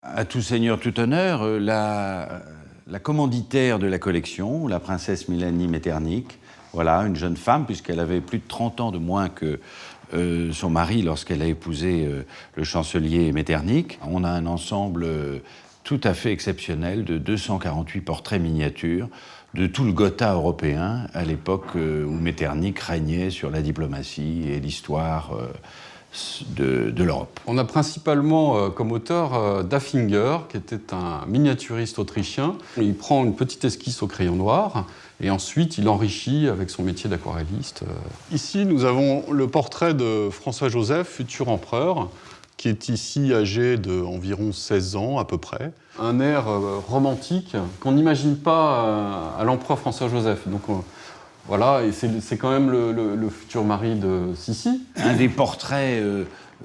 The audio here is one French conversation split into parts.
À tout seigneur, tout honneur, la commanditaire de la collection, la princesse Mélanie Metternich, voilà, une jeune femme, puisqu'elle avait plus de 30 ans de moins que son mari lorsqu'elle a épousé le chancelier Metternich. On a un ensemble tout à fait exceptionnel de 248 portraits miniatures de tout le Gotha européen à l'époque où Metternich régnait sur la diplomatie et l'histoire de l'Europe. On a principalement comme auteur Daffinger, qui était un miniaturiste autrichien. Il prend une petite esquisse au crayon noir et ensuite il enrichit avec son métier d'aquarelliste. Ici, nous avons le portrait de François-Joseph, futur empereur, qui est ici âgé d'environ 16 ans à peu près. Un air romantique qu'on n'imagine pas à l'empereur François-Joseph. Donc, voilà, et c'est quand même le futur mari de Sissi. Un des portraits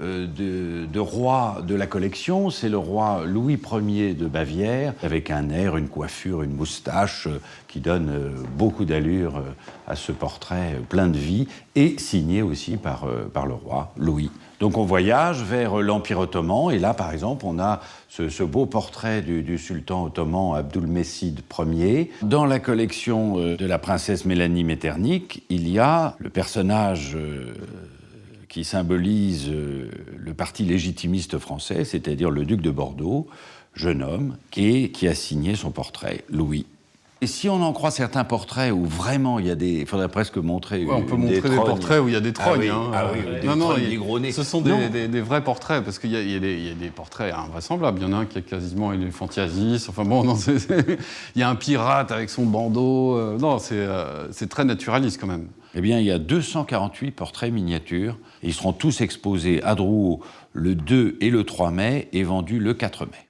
de roi de la collection, c'est le roi Louis Ier de Bavière, avec un air, une coiffure, une moustache qui donne beaucoup d'allure à ce portrait plein de vie, et signé aussi par le roi Louis. Donc on voyage vers l'Empire ottoman, et là, par exemple, on a ce beau portrait du sultan ottoman Abdülmecid Ier. Dans la collection de la princesse Mélanie Metternich, il y a le personnage qui symbolise le parti légitimiste français, c'est-à-dire le duc de Bordeaux, jeune homme, qui a signé son portrait, Louis. Et si on en croit certains portraits où vraiment il y a des... Il faudrait presque montrer... Ouais, on peut montrer des portraits où il y a des trognes. Des gros nez. Ce sont des vrais portraits, parce qu'il y a des portraits invraisemblables. Il y en a un qui est quasiment éléphantiasis. Enfin bon, non, il y a un pirate avec son bandeau. Non, c'est très naturaliste quand même. Eh bien, il y a 248 portraits miniatures. Et ils seront tous exposés à Drouot le 2 et le 3 mai et vendus le 4 mai.